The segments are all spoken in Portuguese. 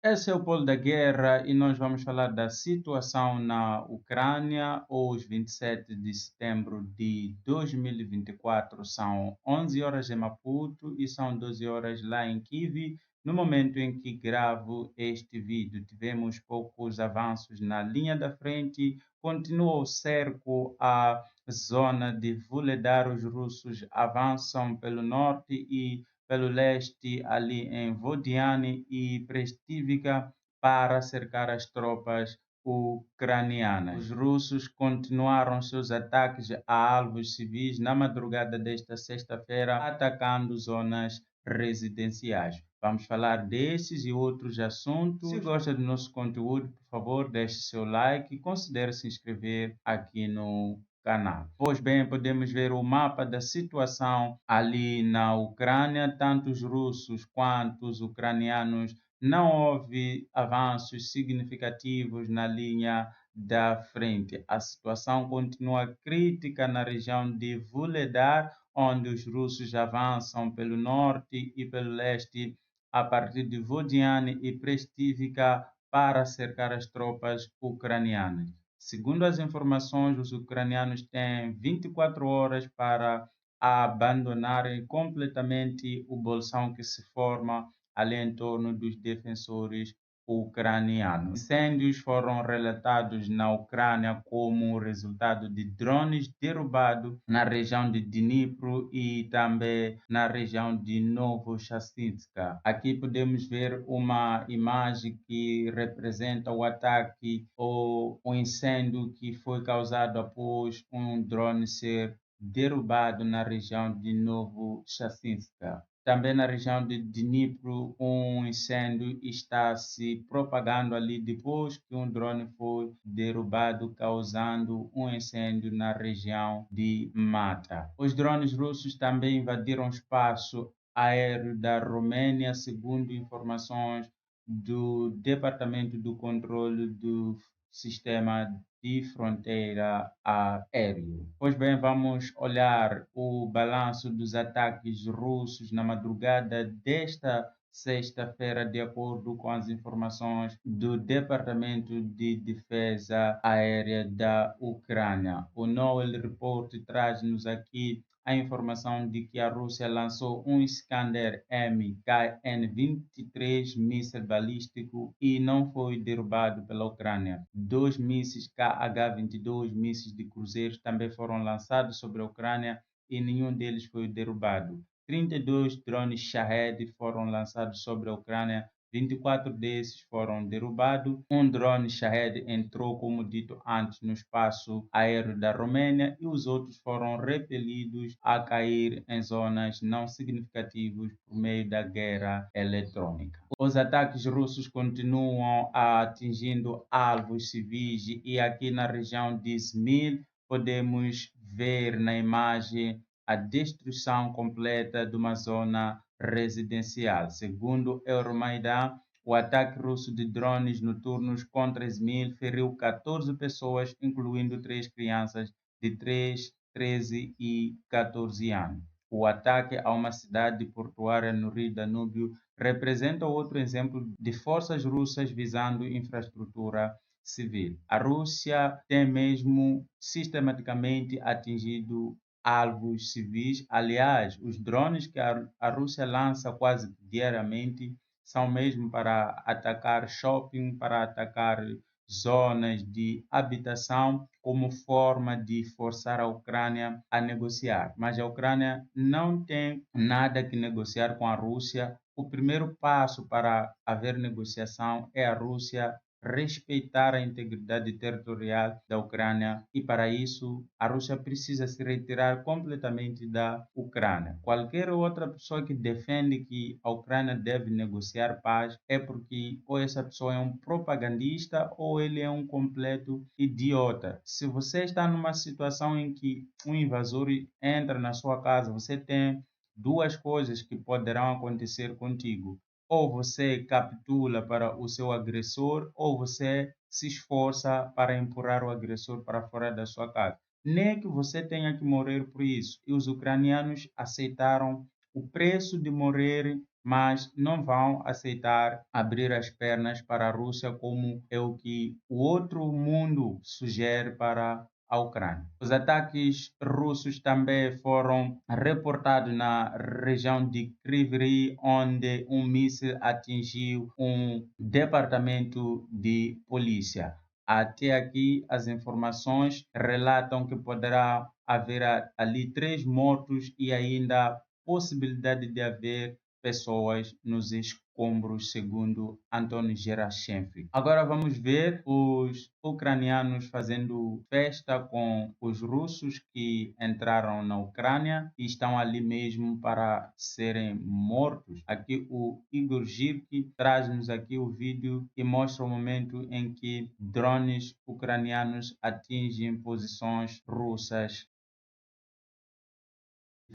Esse é o Polo da Guerra e nós vamos falar da situação na Ucrânia. Hoje, 27 de setembro de 2024, são 11 horas em Maputo e são 12 horas lá em Kiev. No momento em que gravo este vídeo, tivemos poucos avanços na linha da frente. Continua o cerco à zona de Vuhledar. Os russos avançam pelo norte e pelo leste, ali em Vodiane e Prestívica, para cercar as tropas ucranianas. Os russos continuaram seus ataques a alvos civis na madrugada desta sexta-feira, atacando zonas residenciais. Vamos falar desses e outros assuntos. Se gosta do nosso conteúdo, por favor, deixe seu like e considere se inscrever aqui no canal. Pois bem, podemos ver o mapa da situação ali na Ucrânia. Tanto os russos quanto os ucranianos, não houve avanços significativos na linha da frente. A situação continua crítica na região de Vuhledar, onde os russos avançam pelo norte e pelo leste a partir de Vodiane e Prestívica para cercar as tropas ucranianas. Segundo as informações, os ucranianos têm 24 horas para abandonarem completamente o bolsão que se forma ali em torno dos defensores ucranianos. Incêndios foram relatados na Ucrânia como resultado de drones derrubados na região de Dnipro e também na região de Novochassidka. Aqui podemos ver uma imagem que representa o ataque ou o incêndio que foi causado após um drone ser derrubado na região de Novochassidka. Também na região de Dnipro, um incêndio está se propagando ali depois que um drone foi derrubado, causando um incêndio na região de Mata. Os drones russos também invadiram o espaço aéreo da Romênia, segundo informações do Departamento do Controle do Sistema de Fronteira Aéreo. Pois bem, vamos olhar o balanço dos ataques russos na madrugada desta sexta-feira, de acordo com as informações do Departamento de Defesa Aérea da Ucrânia. O Noel Report traz-nos aqui a informação de que a Rússia lançou um Iskander-M KN-23 míssil balístico e não foi derrubado pela Ucrânia. 2 mísseis KH-22 mísseis de cruzeiros também foram lançados sobre a Ucrânia e nenhum deles foi derrubado. 32 drones Shahed foram lançados sobre a Ucrânia, 24 desses foram derrubados. Um drone Shahed entrou, como dito antes, no espaço aéreo da Romênia e os outros foram repelidos a cair em zonas não significativas por meio da guerra eletrônica. Os ataques russos continuam atingindo alvos civis e aqui na região de Izmir podemos ver na imagem a destruição completa de uma zona residencial. Segundo Euromaidan, o ataque russo de drones noturnos contra Izmir feriu 14 pessoas, incluindo 3 crianças de 3, 13 e 14 anos. O ataque a uma cidade portuária no Rio Danúbio representa outro exemplo de forças russas visando infraestrutura civil. A Rússia tem mesmo sistematicamente atingido alvos civis. Aliás, os drones que a Rússia lança quase diariamente são mesmo para atacar shopping, para atacar zonas de habitação, como forma de forçar a Ucrânia a negociar. Mas a Ucrânia não tem nada que negociar com a Rússia. O primeiro passo para haver negociação é a Rússia respeitar a integridade territorial da Ucrânia e para isso a Rússia precisa se retirar completamente da Ucrânia. Qualquer outra pessoa que defende que a Ucrânia deve negociar paz é porque ou essa pessoa é um propagandista ou ele é um completo idiota. Se você está numa situação em que um invasor entra na sua casa, você tem duas coisas que poderão acontecer contigo: ou você capitula para o seu agressor, ou você se esforça para empurrar o agressor para fora da sua casa. Nem que você tenha que morrer por isso. E os ucranianos aceitaram o preço de morrer mas não vão aceitar abrir as pernas para a Rússia, como é o que o outro mundo sugere para a Ucrânia. Os ataques russos também foram reportados na região de Kryvyi, onde um míssil atingiu um departamento de polícia. Até aqui, as informações relatam que poderá haver ali 3 mortos e ainda possibilidade de haver pessoas nos escombros, segundo Antony Gerashenko. Agora vamos ver os ucranianos fazendo festa com os russos que entraram na Ucrânia e estão ali mesmo para serem mortos. Aqui o Igor Girki traz-nos aqui o vídeo que mostra o momento em que drones ucranianos atingem posições russas.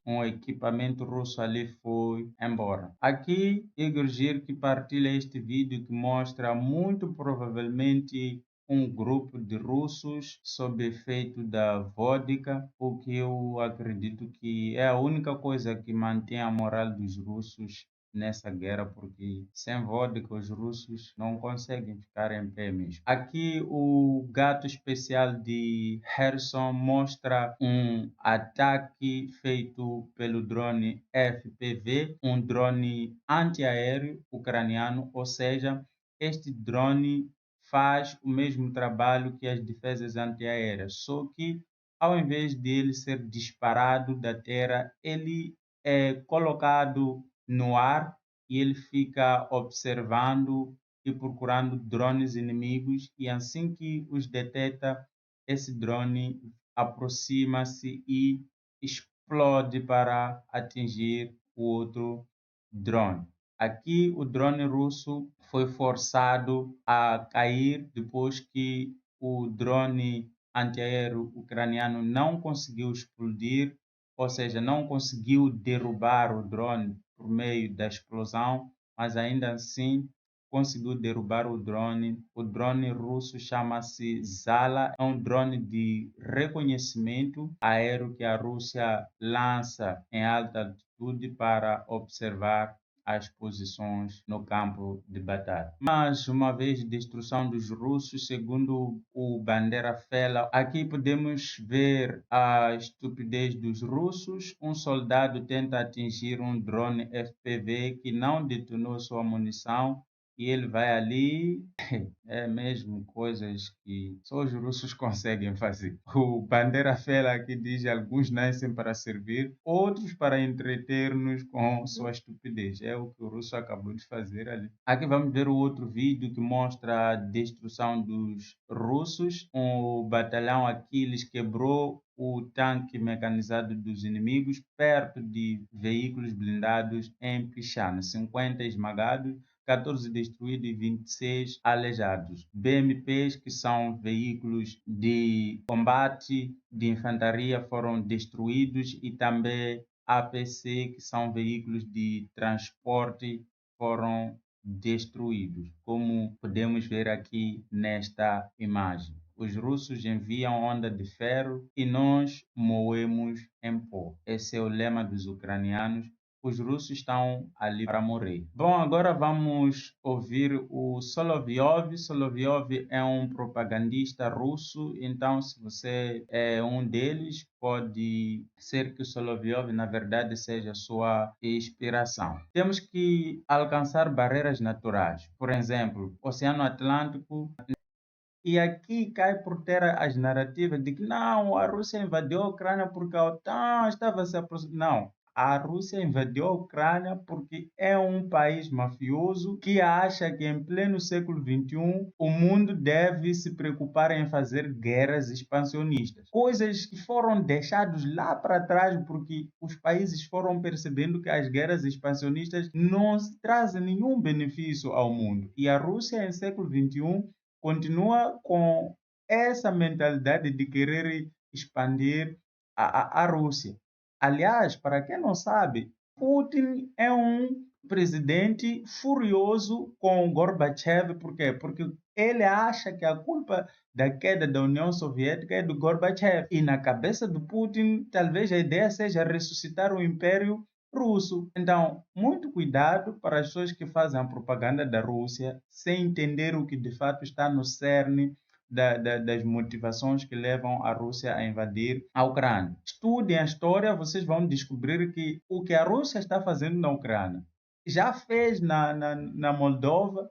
Um equipamento russo ali foi embora. Aqui, Igor Girk partilha este vídeo que mostra muito provavelmente um grupo de russos sob efeito da vodka, o que eu acredito que é a única coisa que mantém a moral dos russos nessa guerra, porque sem vodka os russos não conseguem ficar em pé mesmo. Aqui o gato especial de Kherson mostra um ataque feito pelo drone FPV, um drone antiaéreo ucraniano, ou seja, este drone faz o mesmo trabalho que as defesas antiaéreas, só que ao invés de ele ser disparado da terra, ele é colocado no ar e ele fica observando e procurando drones inimigos, e assim que os detecta, esse drone aproxima-se e explode para atingir o outro drone. Aqui o drone russo foi forçado a cair depois que o drone antiaéreo ucraniano não conseguiu explodir, ou seja, não conseguiu derrubar o drone por meio da explosão, mas ainda assim conseguiu derrubar o drone. O drone russo chama-se Zala, é um drone de reconhecimento aéreo que a Rússia lança em alta altitude para observar as posições no campo de batalha. Mas uma vez destruição dos russos, segundo o Bandera Fela, aqui podemos ver a estupidez dos russos. Um soldado tenta atingir um drone FPV que não detonou sua munição e ele vai ali, é mesmo coisas que só os russos conseguem fazer. O Bandera Fela aqui diz: alguns nascem para servir, outros para entreter-nos com sua estupidez. É o que o russo acabou de fazer ali. Aqui vamos ver o outro vídeo que mostra a destruição dos russos. O batalhão Aquiles quebrou o tanque mecanizado dos inimigos perto de veículos blindados em Pichana, 50 esmagados, 14 destruídos e 26 aleijados. BMPs, que são veículos de combate de infantaria, foram destruídos, e também APC, que são veículos de transporte, foram destruídos, como podemos ver aqui nesta imagem. Os russos enviam onda de ferro e nós moemos em pó. Esse é o lema dos ucranianos. Os russos estão ali para morrer. Bom, agora vamos ouvir o Solovyov. Solovyov é um propagandista russo, então se você é um deles, pode ser que o Solovyov, na verdade, seja sua inspiração. Temos que alcançar barreiras naturais. Por exemplo, Oceano Atlântico. E aqui cai por terra as narrativas de que não, a Rússia invadiu a Ucrânia porque a OTAN estava se aproximando. Não, a Rússia invadiu a Ucrânia porque é um país mafioso que acha que em pleno século XXI o mundo deve se preocupar em fazer guerras expansionistas. Coisas que foram deixadas lá para trás porque os países foram percebendo que as guerras expansionistas não trazem nenhum benefício ao mundo. E a Rússia em século XXI continua com essa mentalidade de querer expandir a Rússia. Aliás, para quem não sabe, Putin é um presidente furioso com Gorbachev. Por quê? Porque ele acha que a culpa da queda da União Soviética é do Gorbachev. E na cabeça do Putin, talvez a ideia seja ressuscitar o Império russo. Então, muito cuidado para as pessoas que fazem a propaganda da Rússia sem entender o que de fato está no cerne das motivações que levam a Rússia a invadir a Ucrânia. Estudem a história, vocês vão descobrir que o que a Rússia está fazendo na Ucrânia já fez na Moldova.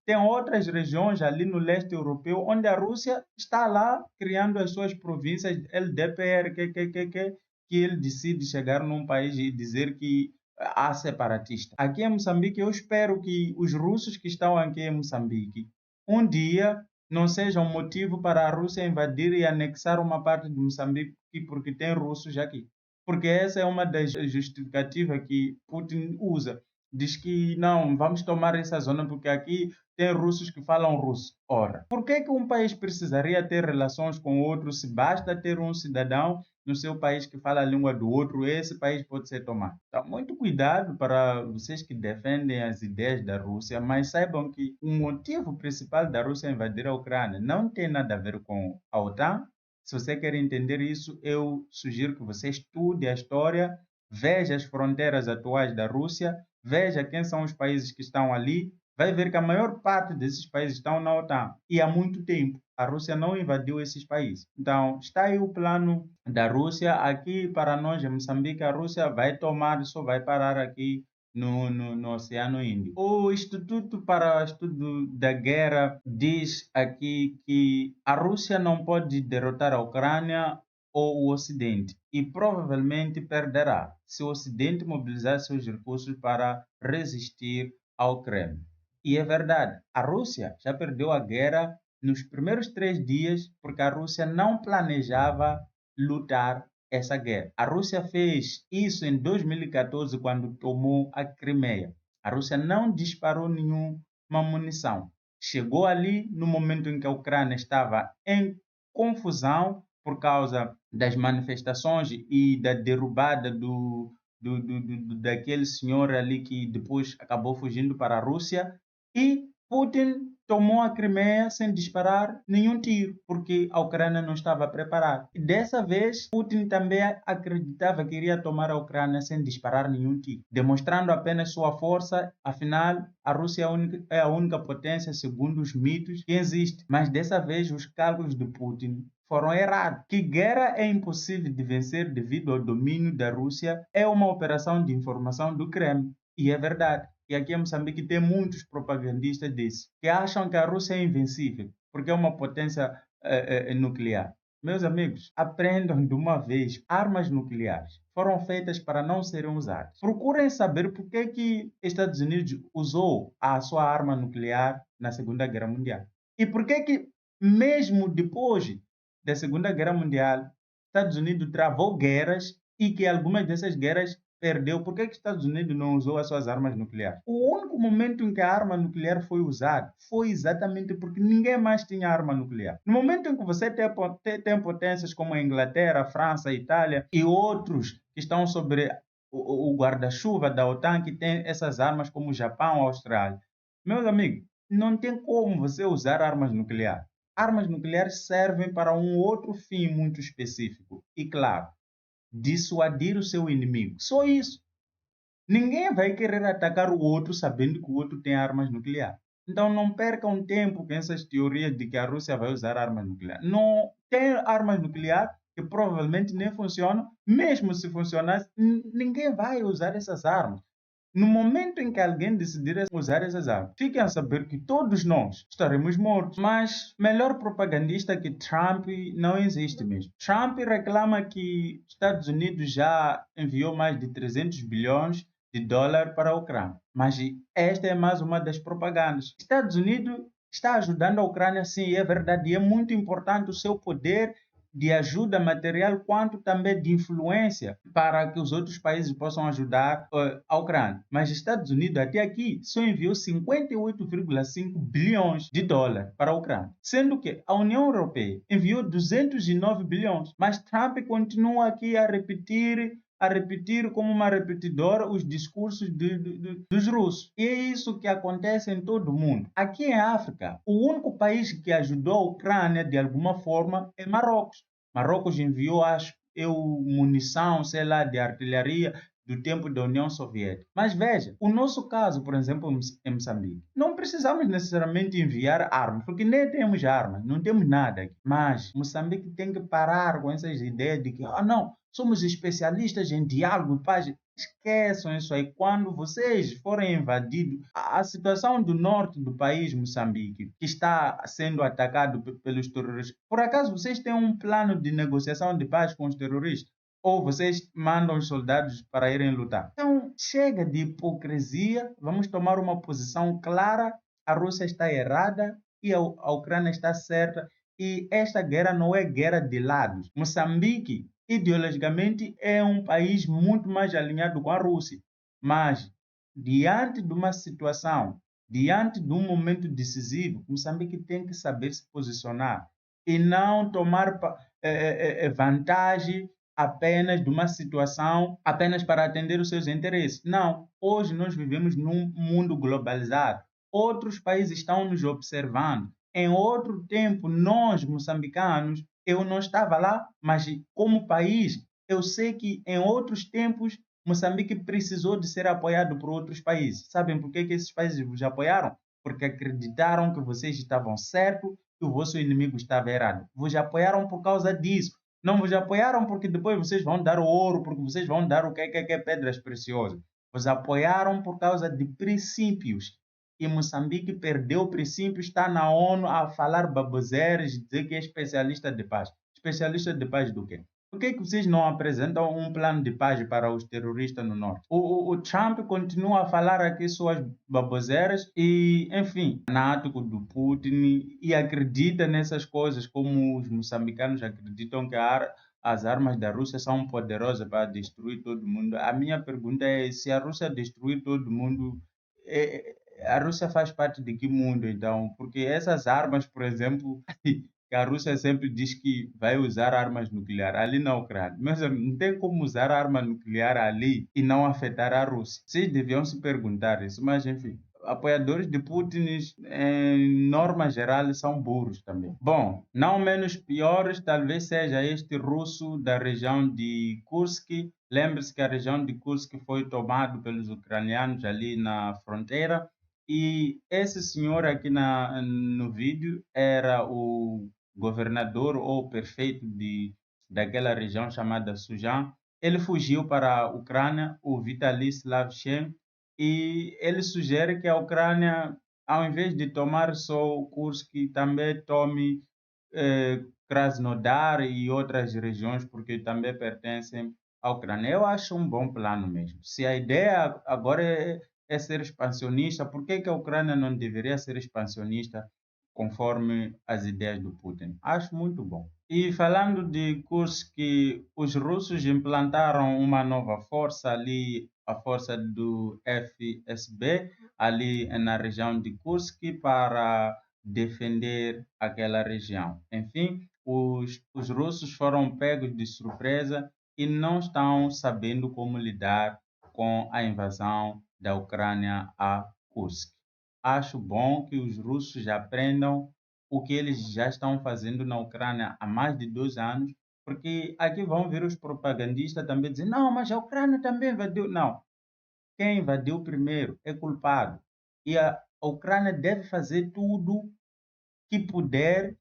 Tem outras regiões ali no leste europeu onde a Rússia está lá criando as suas províncias LDPR, que ele decide chegar num país e dizer que há separatista. Aqui em Moçambique, eu espero que os russos que estão aqui em Moçambique um dia não seja um motivo para a Rússia invadir e anexar uma parte de Moçambique porque tem russos aqui. Porque essa é uma das justificativas que Putin usa. Diz que não, vamos tomar essa zona porque aqui tem russos que falam russo. Ora, por que um país precisaria ter relações com outro se basta ter um cidadão no seu país que fala a língua do outro? Esse país pode ser tomado. Então, muito cuidado para vocês que defendem as ideias da Rússia, mas saibam que o motivo principal da Rússia invadir a Ucrânia não tem nada a ver com a OTAN. Se você quer entender isso, eu sugiro que você estude a história, veja as fronteiras atuais da Rússia, veja quem são os países que estão ali, vai ver que a maior parte desses países estão na OTAN e há muito tempo. A Rússia não invadiu esses países. Então, está aí o plano da Rússia. Aqui, para nós, em Moçambique, a Rússia vai tomar, só vai parar aqui no Oceano Índico. O Instituto para o Estudo da Guerra diz aqui que a Rússia não pode derrotar a Ucrânia ou o Ocidente e provavelmente perderá se o Ocidente mobilizar seus recursos para resistir ao Kremlin. E é verdade, a Rússia já perdeu a guerra nos primeiros 3 dias porque a Rússia não planejava lutar essa guerra. A Rússia fez isso em 2014 quando tomou a Crimeia. A Rússia não disparou nenhuma munição. Chegou ali no momento em que a Ucrânia estava em confusão por causa das manifestações e da derrubada daquele senhor ali que depois acabou fugindo para a Rússia, e Putin tomou a Crimeia sem disparar nenhum tiro, porque a Ucrânia não estava preparada. E dessa vez, Putin também acreditava que iria tomar a Ucrânia sem disparar nenhum tiro, demonstrando apenas sua força. Afinal, a Rússia é a única potência, segundo os mitos, que existe. Mas dessa vez, os cálculos de Putin foram errados. Que guerra é impossível de vencer devido ao domínio da Rússia é uma operação de informação do Kremlin. E é verdade. E aqui em Moçambique tem muitos propagandistas disso, que acham que a Rússia é invencível, porque é uma potência nuclear. Meus amigos, aprendam de uma vez, armas nucleares foram feitas para não serem usadas. Procurem saber por que Estados Unidos usou a sua arma nuclear na Segunda Guerra Mundial. E por que mesmo depois da Segunda Guerra Mundial, Estados Unidos travou guerras e que algumas dessas guerras perdeu. Por que os Estados Unidos não usou as suas armas nucleares? O único momento em que a arma nuclear foi usada foi exatamente porque ninguém mais tinha arma nuclear. No momento em que você tem potências como a Inglaterra, a França, a Itália e outros que estão sobre o guarda-chuva da OTAN, que tem essas armas como o Japão, a Austrália. Meus amigos, não tem como você usar armas nucleares. Armas nucleares servem para um outro fim muito específico. E claro, dissuadir o seu inimigo. Só isso. Ninguém vai querer atacar o outro sabendo que o outro tem armas nucleares. Então não percam tempo com essas teorias de que a Rússia vai usar armas nucleares. Não tem armas nucleares que provavelmente nem funcionam. Mesmo se funcionasse, ninguém vai usar essas armas. No momento em que alguém decidir usar essas armas, fiquem a saber que todos nós estaremos mortos. Mas melhor propagandista que Trump não existe mesmo. Trump reclama que Estados Unidos já enviou mais de 300 bilhões de dólares para a Ucrânia. Mas esta é mais uma das propagandas. Estados Unidos está ajudando a Ucrânia, sim, é verdade. E é muito importante o seu poder de ajuda material quanto também de influência para que os outros países possam ajudar a Ucrânia. Mas os Estados Unidos até aqui só enviou 58,5 bilhões de dólares para a Ucrânia, sendo que a União Europeia enviou 209 bilhões, mas Trump continua aqui a repetir como uma repetidora os discursos dos russos. E é isso que acontece em todo o mundo. Aqui em África, o único país que ajudou a Ucrânia de alguma forma é Marrocos. Marrocos enviou, acho eu, munição, sei lá, de artilharia, do tempo da União Soviética. Mas veja, o nosso caso, por exemplo, em Moçambique, não precisamos necessariamente enviar armas, porque nem temos armas, não temos nada aqui. Mas Moçambique tem que parar com essas ideias de que, não, somos especialistas em diálogo e paz. Esqueçam isso aí. Quando vocês forem invadidos, a situação do norte do país, Moçambique, que está sendo atacado pelos terroristas, por acaso vocês têm um plano de negociação de paz com os terroristas? Ou vocês mandam os soldados para irem lutar? Então, chega de hipocrisia, vamos tomar uma posição clara. A Rússia está errada e a Ucrânia está certa. E esta guerra não é guerra de lados. Moçambique, ideologicamente, é um país muito mais alinhado com a Rússia. Mas, diante de uma situação, diante de um momento decisivo, Moçambique tem que saber se posicionar e não tomar vantagem apenas de uma situação, apenas para atender os seus interesses. Não, hoje nós vivemos num mundo globalizado. Outros países estão nos observando. Em outro tempo, nós, moçambicanos, eu não estava lá, mas como país, eu sei que em outros tempos, Moçambique precisou de ser apoiado por outros países. Sabem por que esses países vos apoiaram? Porque acreditaram que vocês estavam certos e o vosso inimigo estava errado. Vos apoiaram por causa disso. Não vos apoiaram porque depois vocês vão dar o ouro, porque vocês vão dar o que é pedras preciosas. Vos apoiaram por causa de princípios. E Moçambique perdeu o princípio, está na ONU a falar baboseiras, dizer que é especialista de paz. Especialista de paz do quê? Por que vocês não apresentam um plano de paz para os terroristas no norte? O Trump continua a falar aqui suas baboseiras e, enfim, fanático do Putin e acredita nessas coisas, como os moçambicanos acreditam que as armas da Rússia são poderosas para destruir todo mundo. A minha pergunta é: se a Rússia destruir todo mundo, a Rússia faz parte de que mundo, então? Porque essas armas, por exemplo, que a Rússia sempre diz que vai usar armas nucleares ali na Ucrânia. Mas não tem como usar arma nuclear ali e não afetar a Rússia. Vocês deviam se perguntar isso, mas enfim. Apoiadores de Putin, em norma geral, são burros também. Bom, não menos piores, talvez seja este russo da região de Kursk. Lembre-se que a região de Kursk foi tomada pelos ucranianos ali na fronteira. E esse senhor aqui no vídeo era o governador ou prefeito daquela região chamada Sujan. Ele fugiu para a Ucrânia, o Vitaly Slavchenko, e ele sugere que a Ucrânia, ao invés de tomar só o Kursk, também tome Krasnodar e outras regiões, porque também pertencem à Ucrânia. Eu acho um bom plano mesmo. Se a ideia agora é ser expansionista, por que a Ucrânia não deveria ser expansionista conforme as ideias do Putin? Acho muito bom. E falando de Kursk, os russos implantaram uma nova força ali, a força do FSB, ali na região de Kursk, para defender aquela região. Enfim, os russos foram pegos de surpresa e não estão sabendo como lidar com a invasão da Ucrânia a Kursk. Acho bom que os russos aprendam o que eles já estão fazendo na Ucrânia há mais de 2 anos, porque aqui vão vir os propagandistas também dizer: não, mas a Ucrânia também invadiu. Não, quem invadiu primeiro é culpado. E a Ucrânia deve fazer tudo que puder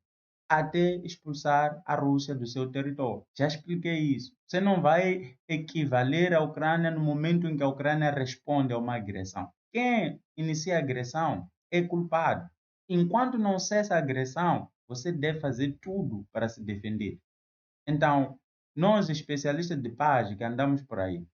até expulsar a Rússia do seu território. Já expliquei isso. Você não vai equivaler à Ucrânia no momento em que a Ucrânia responde a uma agressão. Quem inicia a agressão é culpado. Enquanto não cessa a agressão, você deve fazer tudo para se defender. Então, nós, especialistas de paz que andamos por aí,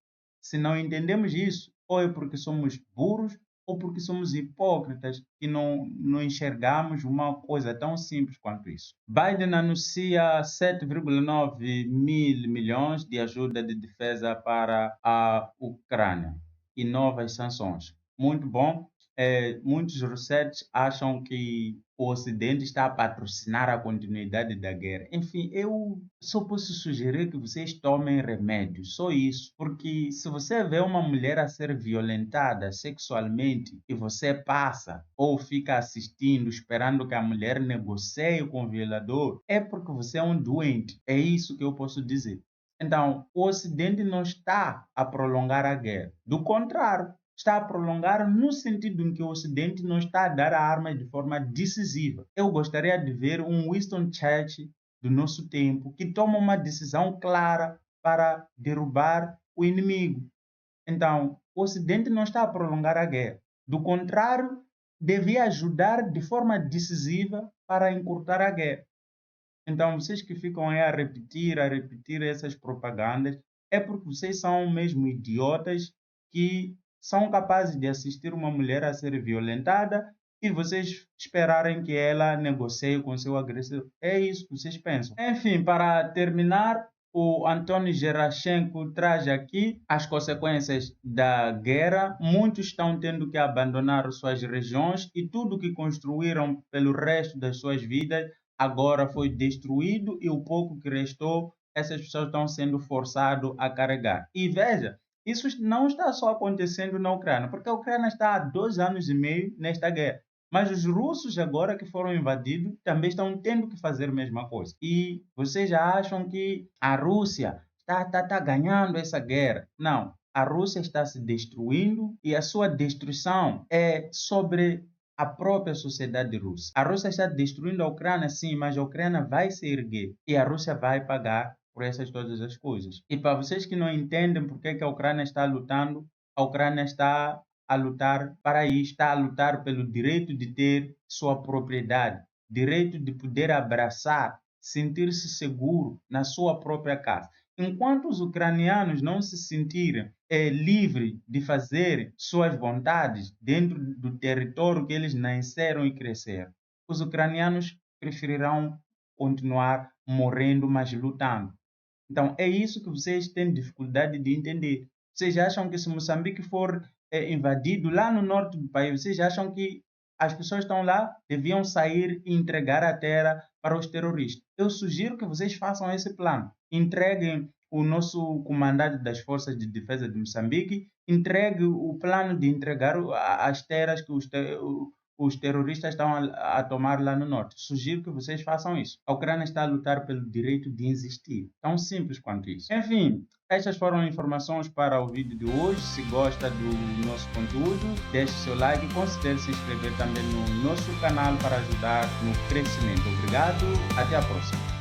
se não entendemos isso, ou é porque somos burros, ou porque somos hipócritas e não enxergamos uma coisa tão simples quanto isso. Biden anuncia 7,9 mil milhões de ajuda de defesa para a Ucrânia e novas sanções. Muito bom. Muitos russetes acham que o Ocidente está a patrocinar a continuidade da guerra. Enfim, eu só posso sugerir que vocês tomem remédios, só isso. Porque se você vê uma mulher a ser violentada sexualmente e você passa ou fica assistindo, esperando que a mulher negocie com o violador, é porque você é um doente. É isso que eu posso dizer. Então, o Ocidente não está a prolongar a guerra. Do contrário, está a prolongar no sentido em que o Ocidente não está a dar a arma de forma decisiva. Eu gostaria de ver um Winston Churchill do nosso tempo que toma uma decisão clara para derrubar o inimigo. Então, o Ocidente não está a prolongar a guerra. Do contrário, devia ajudar de forma decisiva para encurtar a guerra. Então, vocês que ficam aí a repetir essas propagandas, é porque vocês são mesmo idiotas que são capazes de assistir uma mulher a ser violentada e vocês esperarem que ela negocie com seu agressor. É isso que vocês pensam. Enfim, para terminar, o Antônio Gerashenko traz aqui as consequências da guerra. Muitos estão tendo que abandonar suas regiões e tudo que construíram pelo resto das suas vidas agora foi destruído e o pouco que restou, essas pessoas estão sendo forçadas a carregar. E veja, isso não está só acontecendo na Ucrânia, porque a Ucrânia está há 2 anos e meio nesta guerra. Mas os russos, agora que foram invadidos, também estão tendo que fazer a mesma coisa. E vocês já acham que a Rússia está ganhando essa guerra? Não. A Rússia está se destruindo e a sua destruição é sobre a própria sociedade russa. A Rússia está destruindo a Ucrânia, sim, mas a Ucrânia vai se erguer e a Rússia vai pagar por essas todas as coisas. E para vocês que não entendem por que a Ucrânia está lutando, a Ucrânia está a lutar para isso, está a lutar pelo direito de ter sua propriedade, direito de poder abraçar, sentir-se seguro na sua própria casa. Enquanto os ucranianos não se sentirem livres de fazer suas vontades dentro do território que eles nasceram e cresceram, os ucranianos preferirão continuar morrendo, mas lutando. Então, é isso que vocês têm dificuldade de entender. Vocês acham que se Moçambique for invadido lá no norte do país, vocês acham que as pessoas estão lá, deviam sair e entregar a terra para os terroristas? Eu sugiro que vocês façam esse plano. Entreguem o nosso comandante das Forças de Defesa de Moçambique, entregue o plano de entregar as terras que os terroristas estão a tomar lá no norte. Sugiro que vocês façam isso. A Ucrânia está a lutar pelo direito de existir. Tão simples quanto isso. Enfim, estas foram informações para o vídeo de hoje. Se gosta do nosso conteúdo, deixe seu like e considere se inscrever também no nosso canal para ajudar no crescimento. Obrigado, até a próxima.